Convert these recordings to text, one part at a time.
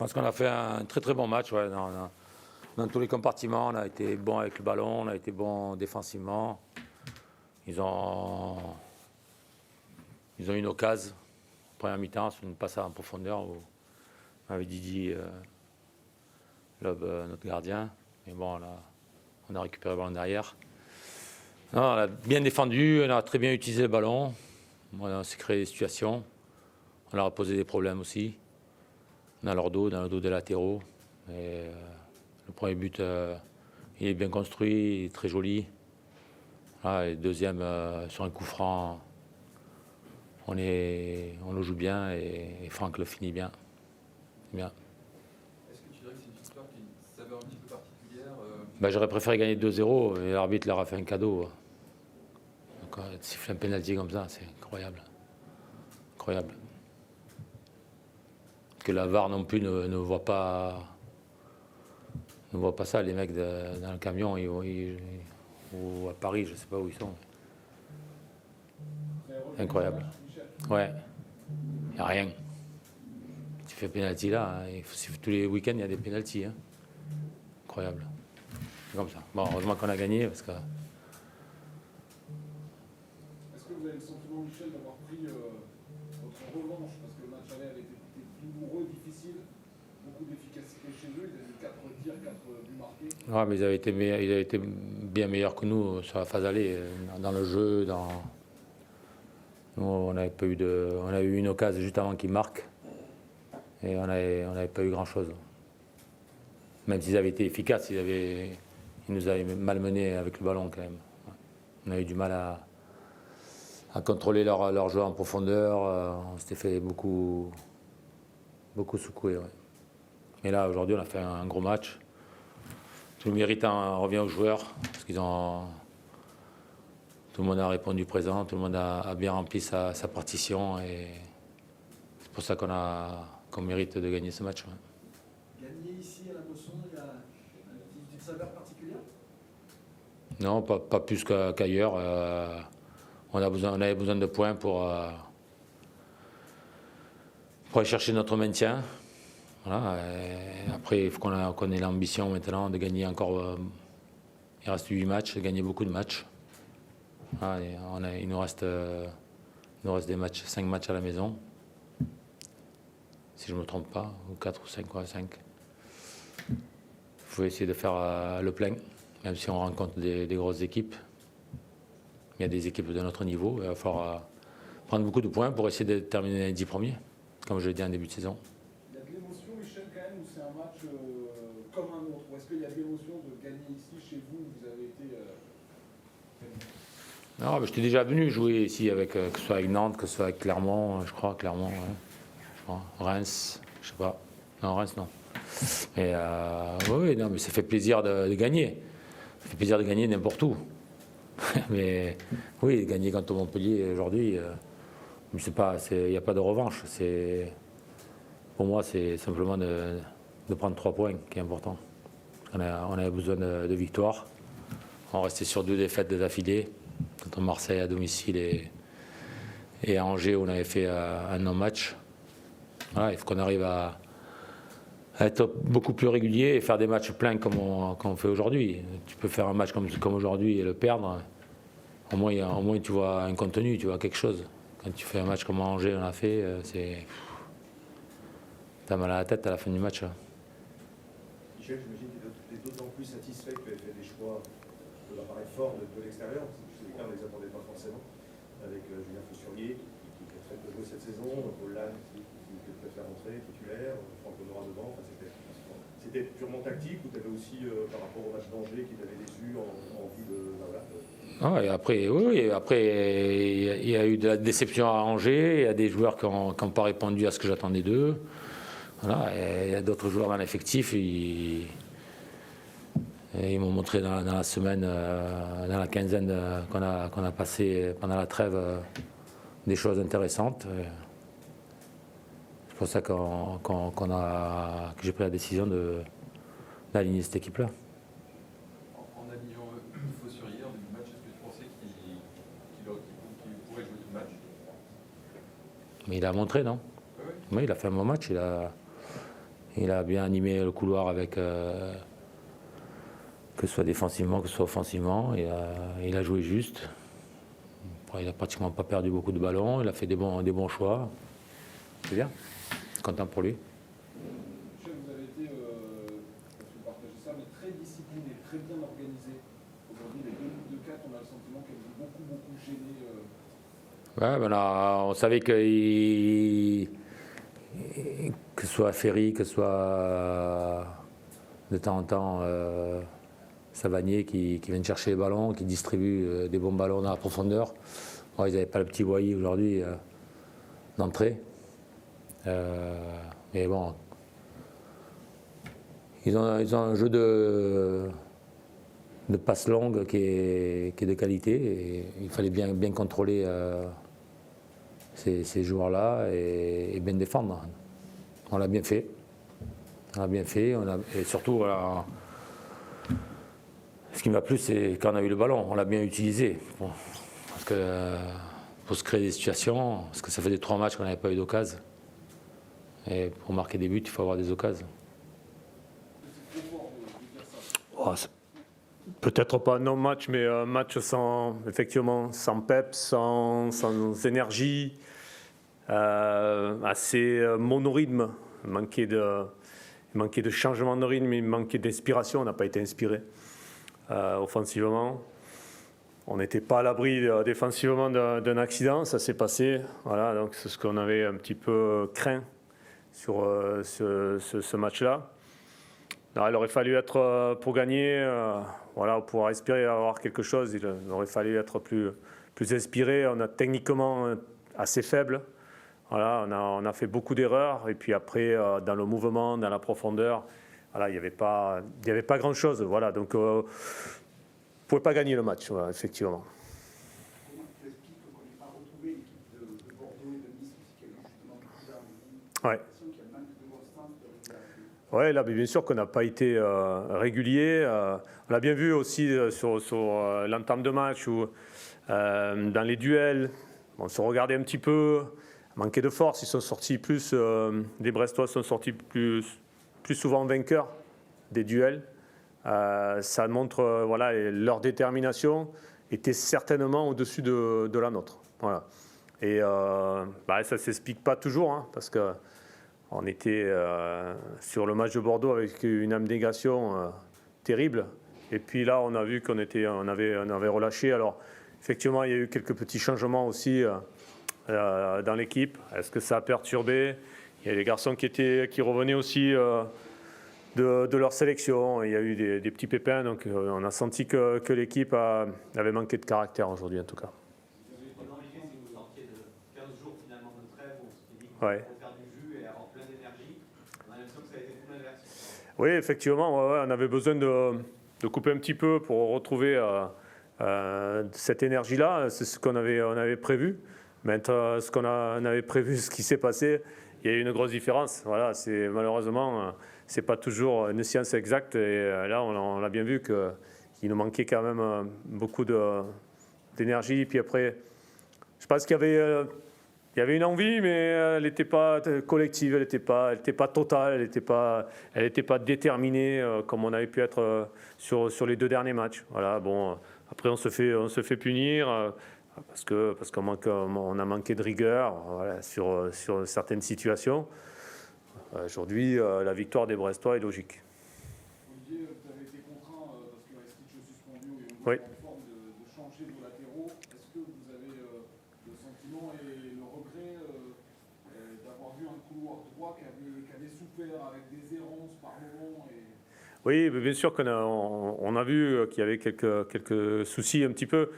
pense qu'on a fait un très très bon match. Ouais, dans tous les compartiments, on a été bon avec le ballon, on a été bon défensivement. Ils ont eu une occasion, première mi-temps, sur une passe en profondeur où on avait Didi, notre gardien. Mais bon, on a récupéré le ballon derrière. Non, on a bien défendu, on a très bien utilisé le ballon. On s'est créé des situations. On leur a posé des problèmes aussi. Dans le dos des latéraux. Et, le premier but, il est bien construit, il est très joli. Et le deuxième, sur un coup franc, on le joue bien et Franck le finit bien. Bien. Est-ce que tu dirais que c'est une victoire qui a une saveur un petit peu particulière J'aurais préféré gagner 2-0 et l'arbitre leur a fait un cadeau. Donc, siffler un pénalty comme ça, c'est incroyable. Incroyable. Que la VAR non plus ne voit pas ça. Les mecs dans le camion ou à Paris, je ne sais pas où ils sont. Incroyable. Ouais. Il n'y a rien. Tu fais pénalty là, tous les week-ends il y a des pénaltys. Hein. Incroyable. C'est comme ça. Bon, heureusement qu'on a gagné parce que. Est-ce que vous avez le sentiment, Michel, d'avoir pris votre revanche? Parce que le match aller avait été douloureux, difficile, beaucoup d'efficacité chez eux, ils avaient 4 tirs, 4 buts marqués. Ouais, mais ils avaient été bien meilleurs que nous sur la phase aller, dans le jeu, Nous, on a eu une occasion juste avant qu'ils marquent et on n'avait pas eu grand-chose. Même s'ils avaient été efficaces, ils nous avaient malmenés avec le ballon quand même. On a eu du mal à contrôler leur jeu en profondeur. On s'était fait beaucoup secouer. Ouais. Mais là, aujourd'hui, on a fait un gros match. Tout le mérite revient aux joueurs parce tout le monde a répondu présent, tout le monde a bien rempli sa partition et c'est pour ça qu'on mérite de gagner ce match. Ouais. Gagner ici à la Mosson, il y a une petite saveur particulière? Non, pas plus qu'ailleurs. On avait besoin de points pour aller chercher notre maintien. Voilà, après, il faut qu'on ait l'ambition maintenant de gagner encore. Il reste 8 matchs, de gagner beaucoup de matchs. Il nous reste des matchs, 5 matchs à la maison. Si je ne me trompe pas, ou 4 ou 5, quoi, 5. Il faut essayer de faire le plein, même si on rencontre des grosses équipes. Il y a des équipes de notre niveau. Il va falloir prendre beaucoup de points pour essayer de terminer les 10 premiers, comme je l'ai dit en début de saison. Il y a de l'émotion, Michel, quand même, ou c'est un match comme un autre? Ou est-ce qu'il y a de l'émotion de gagner ici, chez vous, où vous avez été Non, mais j'étais déjà venu jouer ici, que ce soit avec Nantes, que ce soit avec Clermont, je crois, Clermont, ouais, je crois. Reims, je sais pas. Non, Reims, non. Mais oui, non, mais ça fait plaisir de gagner. Ça fait plaisir de gagner n'importe où. Mais oui, gagner contre Montpellier aujourd'hui, il n'y a pas de revanche. Pour moi, c'est simplement de prendre 3 points qui est important. On avait besoin de victoire. On restait sur 2 défaites d'affilée, contre Marseille à domicile et à Angers où on avait fait un non-match. Voilà, il faut qu'on arrive à être beaucoup plus régulier et faire des matchs pleins comme on fait aujourd'hui. Tu peux faire un match comme aujourd'hui et le perdre. Au moins tu vois un contenu, tu vois quelque chose. Quand tu fais un match comme Angers on a fait, t'as mal à la tête à la fin du match. Michel, j'imagine que tu es d'autant plus satisfait que tu aies fait des choix de l'appareil fort de l'extérieur, parce que les gars, on ne les attendait pas forcément, avec Julien Faussurier qui est très peu joué cette saison, Paul Lannes qui préfère rentrer titulaire, Franck Honora devant. Enfin, c'était purement tactique ou tu avais aussi, par rapport au match d'Angers qui t'avait déçu, envie de. Et après, il y a eu de la déception à Angers, il y a des joueurs qui n'ont pas répondu à ce que j'attendais d'eux. Voilà, et il y a d'autres joueurs dans l'effectif, ils m'ont montré dans la semaine, dans la quinzaine qu'on a passé pendant la trêve, des choses intéressantes. C'est pour ça que j'ai pris la décision d'aligner cette équipe-là. En alignant Faussurier en début de match, est-ce que tu pensais qu'il pourrait jouer tout le match? Mais il a montré, non? Ouais. Oui, il a fait un bon match. Il a bien animé le couloir avec, que ce soit défensivement, que ce soit offensivement. Il a joué juste. Après, il n'a pratiquement pas perdu beaucoup de ballons. Il a fait des bons choix. C'est bien. Content pour lui. Michel, vous avez été, parce que vous partagez ça, mais très discipliné, très bien organisé. Aujourd'hui, les 2 buts de 4, on a le sentiment qu'elles ont beaucoup gêné. Ouais, ben là, on savait que ce soit Ferry, que ce soit de temps en temps Savanier qui viennent chercher les ballons, qui distribuent des bons ballons dans la profondeur. Bon, ils n'avaient pas le petit Boilly aujourd'hui d'entrée. Mais bon, ils ont un jeu de passe longue qui est de qualité. Et il fallait bien contrôler ces joueurs-là et bien défendre. On l'a bien fait. Et surtout, voilà, ce qui m'a plu, c'est quand on a eu le ballon, on l'a bien utilisé. Bon, parce que pour se créer des situations, parce que ça fait 3 matchs qu'on n'avait pas eu d'occasion. Et pour marquer des buts, il faut avoir des occasions. Oh, peut-être pas non match, mais un match sans pep, sans énergie, assez monorythme. Il manquait de changement de rythme, il manquait d'inspiration, on n'a pas été inspiré offensivement. On n'était pas à l'abri défensivement d'un accident, ça s'est passé. Voilà, donc c'est ce qu'on avait un petit peu craint sur ce match-là. Non, il aurait fallu être, pour gagner, voilà, pour pouvoir espérer avoir quelque chose, il aurait fallu être plus inspiré. On a techniquement assez faible. Voilà, on a fait beaucoup d'erreurs. Et puis après, dans le mouvement, dans la profondeur, voilà, il n'y avait pas grand-chose. Voilà, donc, on ne pouvait pas gagner le match, voilà, effectivement. Comment tu expliques qu'on n'ait pas retrouvé l'équipe de Bordeaux et de Nice, qui a eu justement beaucoup d'armes? Ouais. Oui, là, bien sûr qu'on n'a pas été régulier. On l'a bien vu aussi sur l'entame de match où, dans les duels, on se regardait un petit peu, manquait de force. Ils sont sortis plus, les Brestois sont sortis plus souvent vainqueurs des duels. Ça montre, voilà, leur détermination était certainement au-dessus de la nôtre. Voilà. Et ça ne s'explique pas toujours, hein, parce que on était sur le match de Bordeaux avec une abnégation terrible. Et puis là, on a vu qu'on avait relâché. Alors, effectivement, il y a eu quelques petits changements aussi dans l'équipe. Est-ce que ça a perturbé? Il y a les garçons qui revenaient aussi de leur sélection. Il y a eu des petits pépins. Donc, on a senti que l'équipe avait manqué de caractère aujourd'hui, en tout cas. Pendant l'idée, c'est que vous sortiez de 15 jours finalement de trêve, on s'était dit Ouais. Oui, effectivement, on avait besoin de couper un petit peu pour retrouver cette énergie-là. C'est ce qu'on avait prévu. Maintenant, on avait prévu, ce qui s'est passé, il y a eu une grosse différence. Voilà, malheureusement, ce n'est pas toujours une science exacte. Et là, on a bien vu qu'il nous manquait quand même beaucoup d'énergie. Puis après, je pense qu'il y avait une envie, mais elle n'était pas collective, elle n'était pas totale, elle n'était pas déterminée comme on avait pu être sur les 2 derniers matchs. Voilà, bon, après on se fait punir parce qu'on a manqué de rigueur, voilà, sur certaines situations. Aujourd'hui, la victoire des Brestois est logique. Olivier, vous avez été contraint, parce que Restitch est suspendu et Oui. en forme de changer vos latéraux. Est-ce que vous avez le sentiment et le regret d'avoir vu un couloir droit qui avait souffert avec des errances par moments Oui, bien sûr qu'on a vu qu'il y avait quelques soucis un petit peu.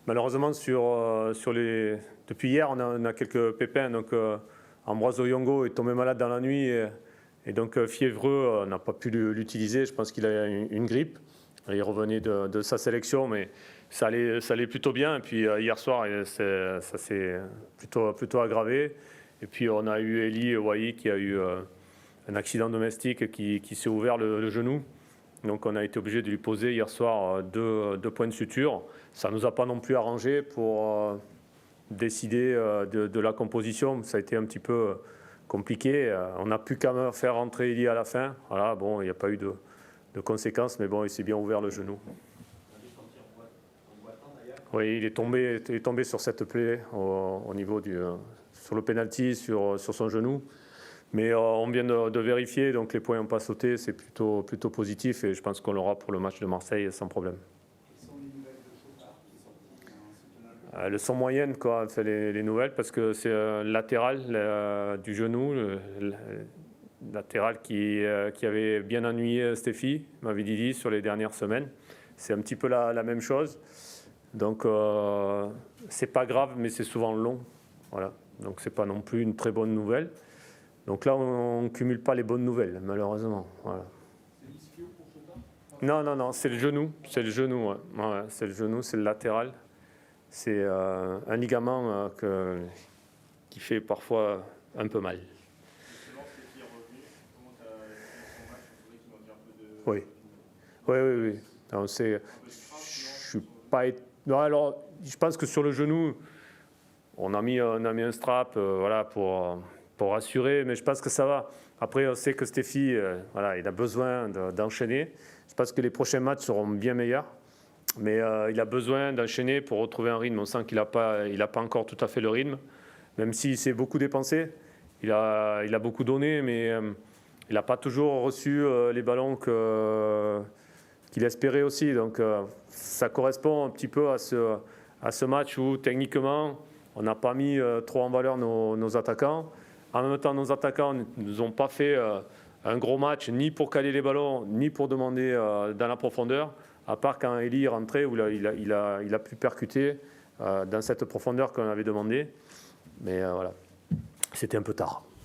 Malheureusement, depuis hier, on a quelques pépins. Donc, Ambroise Oyongo est tombé malade dans la nuit et donc fiévreux, on n'a pas pu l'utiliser. Je pense qu'il a une grippe. Il revenait de sa sélection, mais ça allait plutôt bien. Et puis hier soir, ça s'est plutôt aggravé. Et puis on a eu Eli Wahi qui a eu un accident domestique qui s'est ouvert le genou. Donc on a été obligé de lui poser hier soir 2 points de suture. Ça ne nous a pas non plus arrangé pour décider de la composition. Ça a été un petit peu compliqué. On a pu quand même faire rentrer Eli à la fin. Voilà, bon, il n'y a pas eu de conséquences, mais bon, il s'est bien ouvert le genou. Oui, il est tombé sur cette plaie au niveau sur le penalty, sur son genou. Mais on vient de vérifier, donc les points n'ont pas sauté, c'est plutôt positif et je pense qu'on l'aura pour le match de Marseille sans problème. Quelles sont les nouvelles de Chopard qui est sorti insoutenable? Elles sont moyennes, quoi, les nouvelles, parce que c'est un latéral du genou, le latéral qui avait bien ennuyé Stéphie, m'avait dit sur les dernières semaines. C'est un petit peu la même chose. Donc, c'est pas grave, mais c'est souvent long. Voilà. Donc, c'est pas non plus une très bonne nouvelle. Donc là, on ne cumule pas les bonnes nouvelles, malheureusement. Voilà. C'est l'ischio pour Chopard? Non, c'est le genou. C'est le genou, ouais. Ouais, c'est le genou, c'est le latéral. C'est un ligament qui fait parfois un peu mal. Justement, c'est qui est revenu. Comment tu as vu son match? On trouvait qu'il manquait un peu de. Oui. Non, je suis pas. Non, alors, je pense que sur le genou, on a mis un strap, voilà, pour rassurer, mais je pense que ça va. Après, on sait que Stéphie, voilà, il a besoin d'enchaîner. Je pense que les prochains matchs seront bien meilleurs, mais il a besoin d'enchaîner pour retrouver un rythme. On sent qu'il n'a pas encore tout à fait le rythme, même s'il s'est beaucoup dépensé. Il a beaucoup donné, mais il n'a pas toujours reçu les ballons qu'il espérait aussi. Donc, ça correspond un petit peu à ce match où, techniquement, on n'a pas mis trop en valeur nos attaquants. En même temps, nos attaquants ne nous ont pas fait un gros match, ni pour caler les ballons, ni pour demander dans la profondeur, à part quand Eli est rentré, où il a pu percuter dans cette profondeur qu'on avait demandé. Mais voilà, c'était un peu tard.